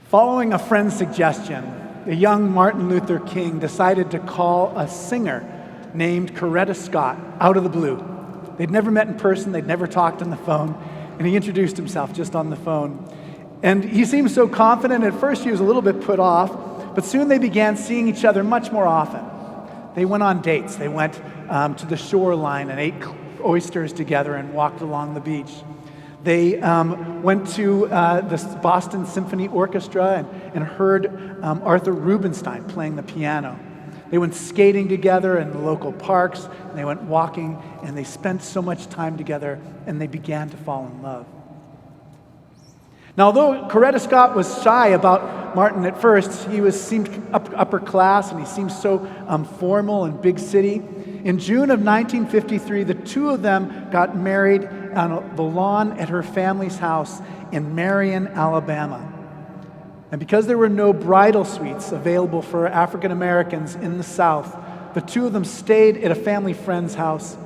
Following a friend's suggestion, the young Martin Luther King decided to call a singer named Coretta Scott out of the blue. They'd never met in person, they'd never talked on the phone, and he introduced himself just on the phone. And he seemed so confident. At first he was a little bit put off, but soon they began seeing each other much more often. They went on dates. They went to the shoreline and ate oysters together and walked along the beach. They went to the Boston Symphony Orchestra and heard Arthur Rubenstein playing the piano. They went skating together in the local parks, and they went walking, and they spent so much time together, and they began to fall in love. Now, although Coretta Scott was shy about Martin at first, he seemed upper class, and he seemed so formal and big city. In June of 1953, the two of them got married on the lawn at her family's house in Marion, Alabama. And because there were no bridal suites available for African Americans in the South, the two of them stayed at a family friend's house.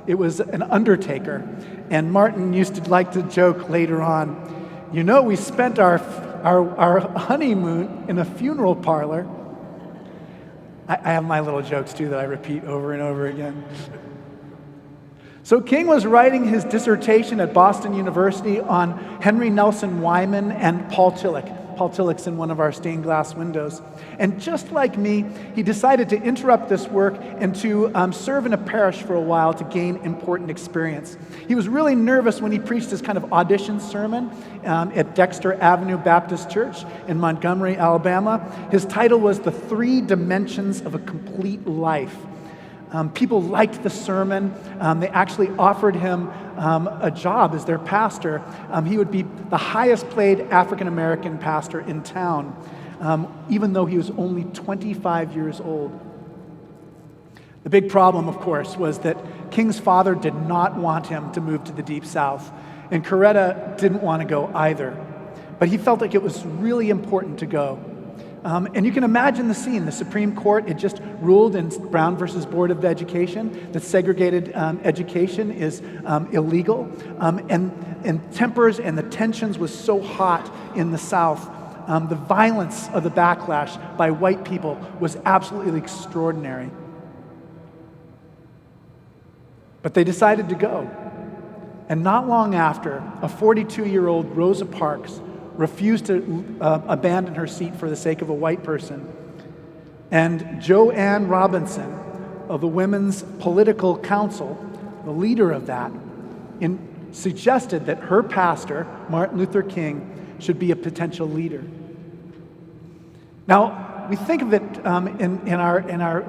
It was an undertaker, and Martin used to like to joke later on, "You know, we spent our honeymoon in a funeral parlor." I have my little jokes too that I repeat over and over again. So King was writing his dissertation at Boston University on Henry Nelson Wyman and Paul Tillich. Paul Tillich's in one of our stained glass windows. And just like me, he decided to interrupt this work and to serve in a parish for a while to gain important experience. He was really nervous when he preached his kind of audition sermon at Dexter Avenue Baptist Church in Montgomery, Alabama. His title was "The Three Dimensions of a Complete Life." People liked the sermon. They actually offered him a job as their pastor. He would be the highest paid African American pastor in town, even though he was only 25 years old. The big problem, of course, was that King's father did not want him to move to the Deep South, and Coretta didn't want to go either. But he felt like it was really important to go. And you can imagine the scene. The Supreme Court had just ruled in Brown versus Board of Education that segregated education is illegal. And tempers and the tensions was so hot in the South. The violence of the backlash by white people was absolutely extraordinary. But they decided to go. And not long after, a 42-year-old Rosa Parks refused to abandon her seat for the sake of a white person. And Joanne Robinson of the Women's Political Council, the leader of that, suggested that her pastor, Martin Luther King, should be a potential leader. Now, we think of it in our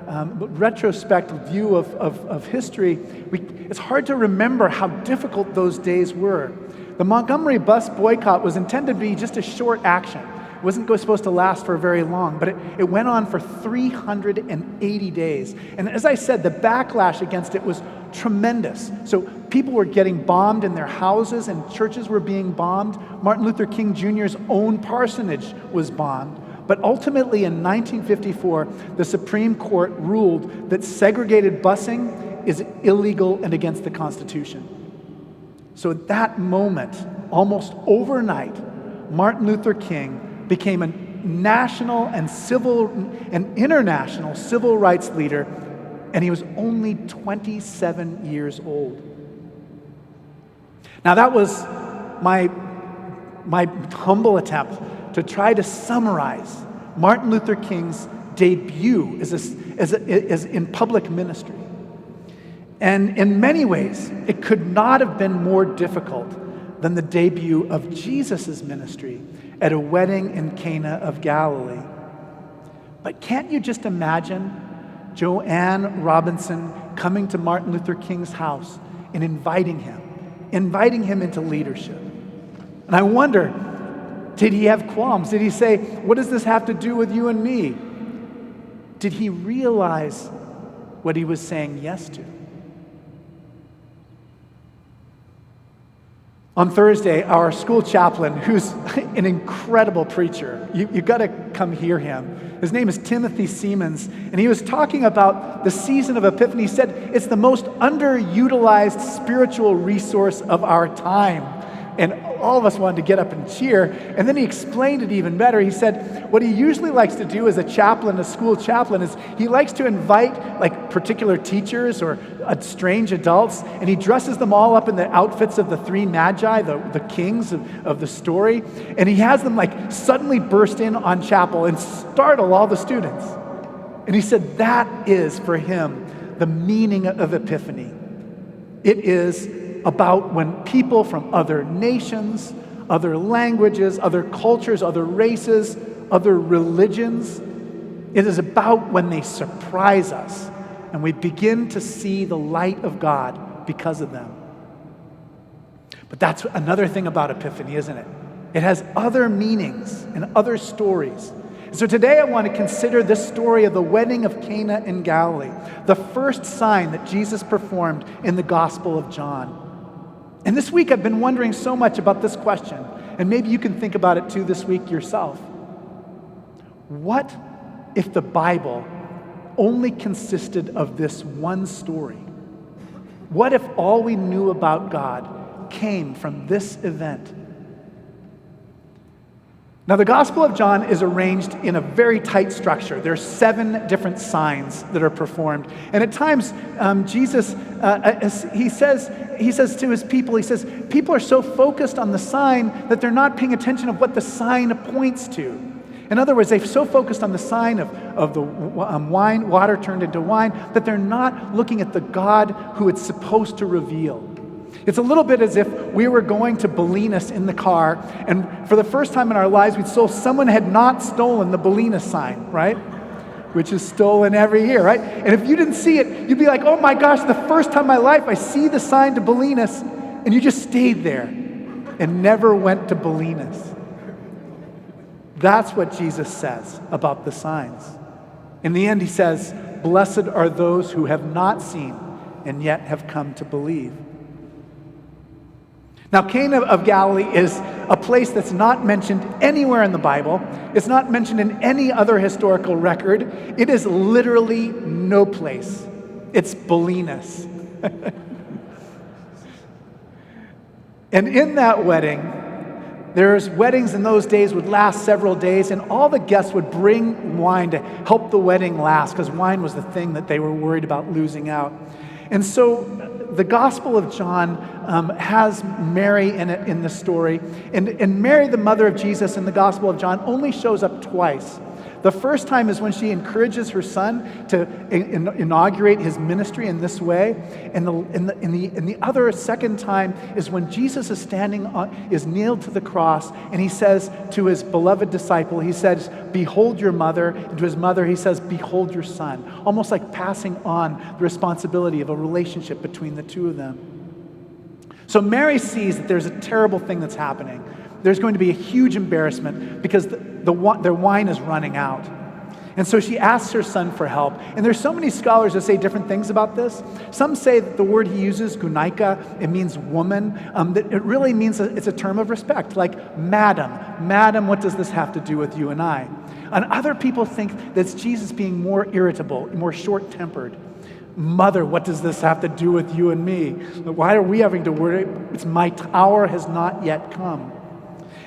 retrospective view of history. It's hard to remember how difficult those days were. The Montgomery bus boycott was intended to be just a short action. It wasn't supposed to last for very long, but it went on for 380 days. And as I said, the backlash against it was tremendous. So people were getting bombed in their houses and churches were being bombed. Martin Luther King Jr.'s own parsonage was bombed. But ultimately in 1954, the Supreme Court ruled that segregated busing is illegal and against the Constitution. So at that moment, almost overnight, Martin Luther King became a national and international civil rights leader, and he was only 27 years old. Now that was my humble attempt to try to summarize Martin Luther King's debut as in public ministry. And in many ways, it could not have been more difficult than the debut of Jesus' ministry at a wedding in Cana of Galilee. But can't you just imagine Joanne Robinson coming to Martin Luther King's house and inviting him into leadership? And I wonder, did he have qualms? Did he say, "What does this have to do with you and me?" Did he realize what he was saying yes to? On Thursday, our school chaplain, who's an incredible preacher, you've got to come hear him. His name is Timothy Siemens, and he was talking about the season of Epiphany. He said it's the most underutilized spiritual resource of our time. And all of us wanted to get up and cheer. And then he explained it even better. He said what he usually likes to do as a chaplain, a school chaplain, is he likes to invite like particular teachers or strange adults, and he dresses them all up in the outfits of the three magi, the kings of the story, and he has them like suddenly burst in on chapel and startle all the students. And he said that is for him the meaning of Epiphany. It is about when people from other nations, other languages, other cultures, other races, other religions, it is about when they surprise us and we begin to see the light of God because of them. But that's another thing about Epiphany, isn't it? It has other meanings and other stories. So today I want to consider this story of the wedding of Cana in Galilee, the first sign that Jesus performed in the Gospel of John. And this week I've been wondering so much about this question, and maybe you can think about it too this week yourself. What if the Bible only consisted of this one story? What if all we knew about God came from this event? Now, the Gospel of John is arranged in a very tight structure. There are 7 different signs that are performed. And at times, Jesus, he says to his people, he says, people are so focused on the sign that they're not paying attention of what the sign points to. In other words, they're so focused on the sign of the water turned into wine, that they're not looking at the God who it's supposed to reveal. It's a little bit as if we were going to Bolinas in the car, and for the first time in our lives, someone had not stolen the Bolinas sign, right? Which is stolen every year, right? And if you didn't see it, you'd be like, oh my gosh, the first time in my life I see the sign to Bolinas, and you just stayed there and never went to Bolinas. That's what Jesus says about the signs. In the end, he says, blessed are those who have not seen and yet have come to believe. Now, Cana of Galilee is a place that's not mentioned anywhere in the Bible. It's not mentioned in any other historical record. It is literally no place. It's Bolinas. And in that wedding, weddings in those days would last several days, and all the guests would bring wine to help the wedding last, because wine was the thing that they were worried about losing out. And so the Gospel of John has Mary in it in the story. And Mary, the mother of Jesus in the Gospel of John, only shows up twice. The first time is when she encourages her son to inaugurate his ministry in this way. And the other second time is when Jesus is is nailed to the cross, and he says to his beloved disciple, he says, behold your mother. And to his mother, he says, behold your son. Almost like passing on the responsibility of a relationship between the two of them. So Mary sees that there's a terrible thing that's happening. There's going to be a huge embarrassment because their wine is running out. And so she asks her son for help. And there's so many scholars that say different things about this. Some say that the word he uses, gunaika, it means woman. That it really means it's a term of respect, like madam. Madam, what does this have to do with you and I? And other people think that's Jesus being more irritable, more short-tempered. Mother, what does this have to do with you and me? Why are we having to worry? It's my hour has not yet come.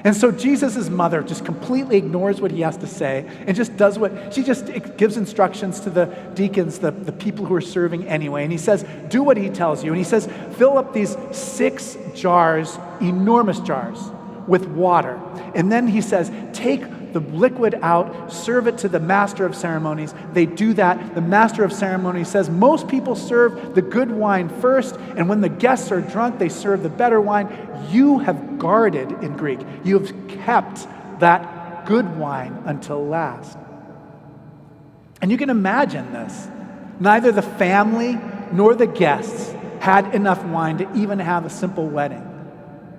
And so Jesus' mother just completely ignores what he has to say and just does she just gives instructions to the deacons, the people who are serving anyway. And he says, do what he tells you. And he says, fill up these 6 jars, enormous jars, with water. And then he says, take the liquid out, serve it to the master of ceremonies. They do that. The master of ceremonies says, most people serve the good wine first, and when the guests are drunk, they serve the better wine. You have guarded, in Greek, you have kept that good wine until last. And you can imagine this. Neither the family nor the guests had enough wine to even have a simple wedding.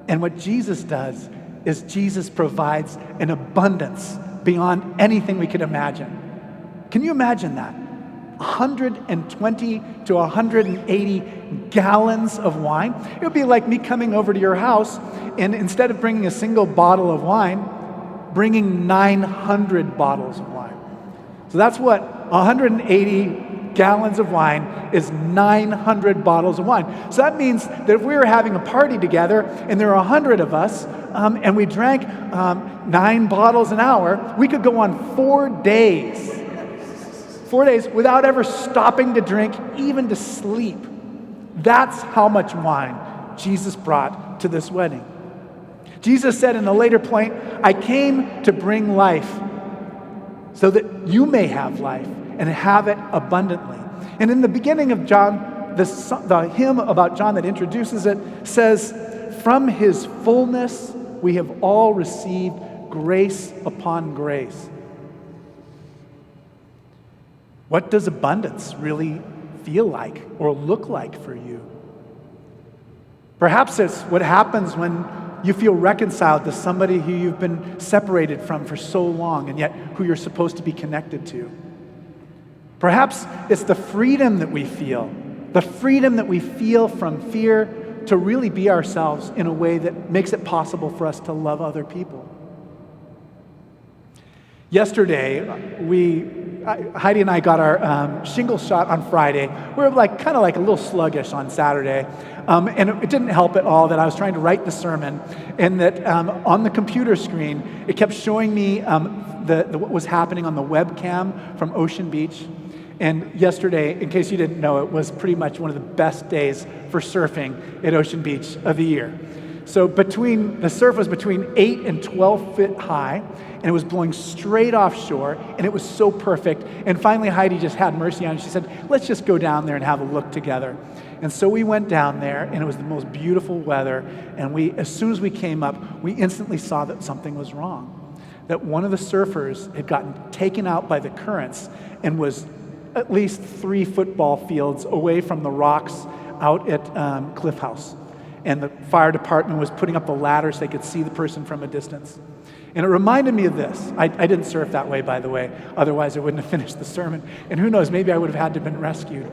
And what Jesus does is Jesus provides an abundance beyond anything we could imagine. Can you imagine that? 120 to 180 gallons of wine. It would be like me coming over to your house and instead of bringing a single bottle of wine, bringing 900 bottles of wine. So that's what 180 gallons of wine is 900 bottles of wine. So that means that if we were having a party together and there were 100 of us and we drank 9 bottles an hour, we could go on 4 days. 4 days without ever stopping to drink, even to sleep. That's how much wine Jesus brought to this wedding. Jesus said in a later point, I came to bring life so that you may have life and have it abundantly. And in the beginning of John, the hymn about John that introduces it says, from his fullness we have all received grace upon grace. What does abundance really feel like or look like for you? Perhaps it's what happens when you feel reconciled to somebody who you've been separated from for so long and yet who you're supposed to be connected to. Perhaps it's the freedom that we feel from fear to really be ourselves in a way that makes it possible for us to love other people. Yesterday, Heidi and I got our shingle shot on Friday. We were kind of a little sluggish on Saturday. And it didn't help at all that I was trying to write the sermon and that on the computer screen, it kept showing me what was happening on the webcam from Ocean Beach. And yesterday, in case you didn't know, it was pretty much one of the best days for surfing at Ocean Beach of the year. So the surf was between 8 and 12 feet high, and it was blowing straight offshore, and it was so perfect. And finally, Heidi just had mercy on it. She said, let's just go down there and have a look together. And so we went down there, and it was the most beautiful weather. And as soon as we came up, we instantly saw that something was wrong. That one of the surfers had gotten taken out by the currents and was at least 3 football fields away from the rocks out at Cliff House. And the fire department was putting up the ladder so they could see the person from a distance. And it reminded me of this. I didn't surf that way, by the way. Otherwise, I wouldn't have finished the sermon. And who knows, maybe I would have had to have been rescued.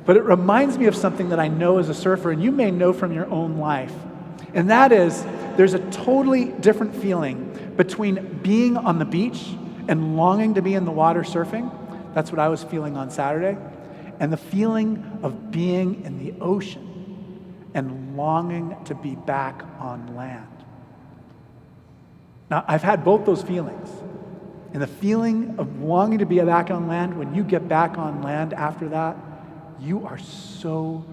But it reminds me of something that I know as a surfer, and you may know from your own life. And that is, there's a totally different feeling between being on the beach and longing to be in the water surfing. That's what I was feeling on Saturday. And the feeling of being in the ocean and longing to be back on land. Now, I've had both those feelings. And the feeling of longing to be back on land, when you get back on land after that, you are so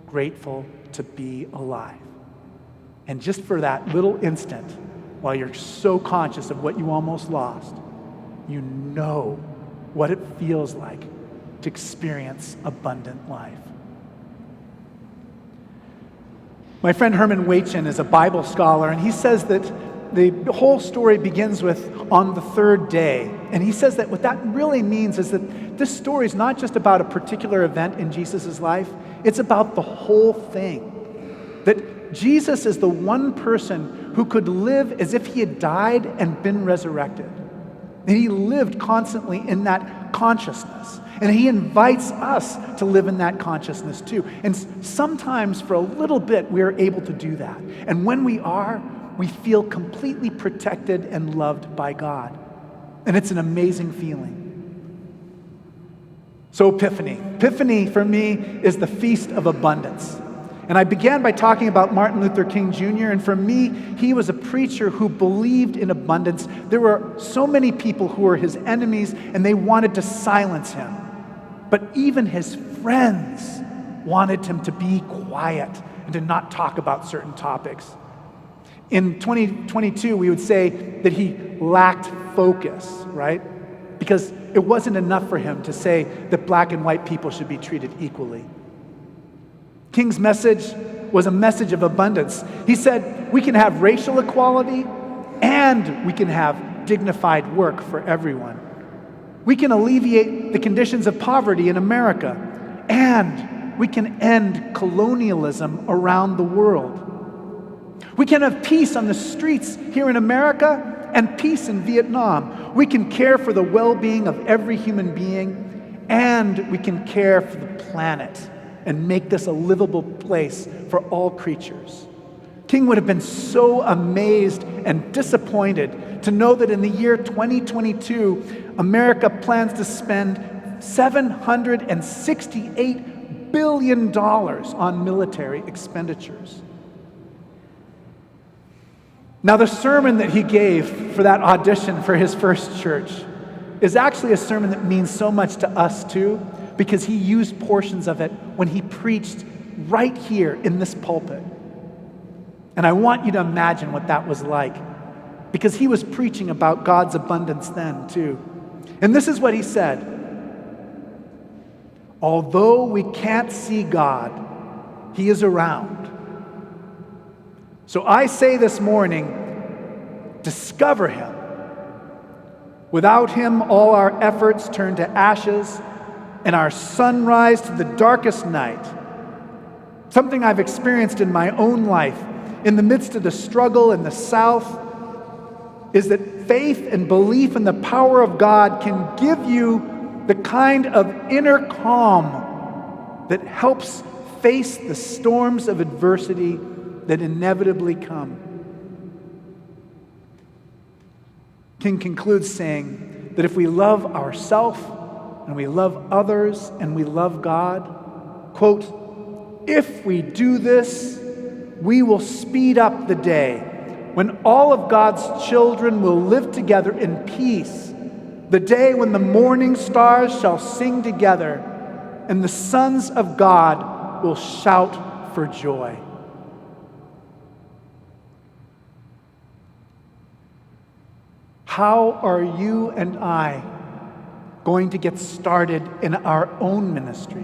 grateful to be alive. And just for that little instant, while you're so conscious of what you almost lost, you know what it feels like to experience abundant life. My friend Herman Waitchen is a Bible scholar, and he says that the whole story begins with on the 3rd day. And he says that what that really means is that this story is not just about a particular event in Jesus' life, it's about the whole thing. That Jesus is the one person who could live as if he had died and been resurrected. And he lived constantly in that consciousness. And he invites us to live in that consciousness too. And sometimes for a little bit, we are able to do that. And when we are, we feel completely protected and loved by God. And it's an amazing feeling. So Epiphany. Epiphany for me is the Feast of Abundance. And I began by talking about Martin Luther King Jr., and for me, he was a preacher who believed in abundance. There were so many people who were his enemies, and they wanted to silence him. But even his friends wanted him to be quiet and to not talk about certain topics. In 2022, we would say that he lacked focus, right? Because it wasn't enough for him to say that black and white people should be treated equally. King's message was a message of abundance. He said, we can have racial equality and we can have dignified work for everyone. We can alleviate the conditions of poverty in America and we can end colonialism around the world. We can have peace on the streets here in America and peace in Vietnam. We can care for the well-being of every human being and we can care for the planet and make this a livable place for all creatures. King would have been so amazed and disappointed to know that in the year 2022, America plans to spend $768 billion on military expenditures. Now, the sermon that he gave for that audition for his first church is actually a sermon that means so much to us too, because he used portions of it when he preached right here in this pulpit. And I want you to imagine what that was like, because he was preaching about God's abundance then too. And this is what he said: although we can't see God, he is around. So I say this morning, discover him. Without him, all our efforts turn to ashes, and our sunrise to the darkest night. Something I've experienced in my own life, in the midst of the struggle in the South, is that faith and belief in the power of God can give you the kind of inner calm that helps face the storms of adversity that inevitably come. King concludes saying that if we love ourselves and we love others and we love God, quote, if we do this, we will speed up the day when all of God's children will live together in peace, the day when the morning stars shall sing together and the sons of God will shout for joy. How are you and I going to get started in our own ministry?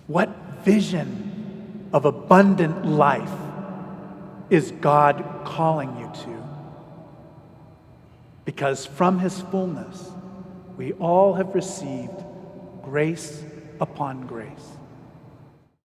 What vision of abundant life is God calling you to? Because from his fullness, we all have received grace upon grace.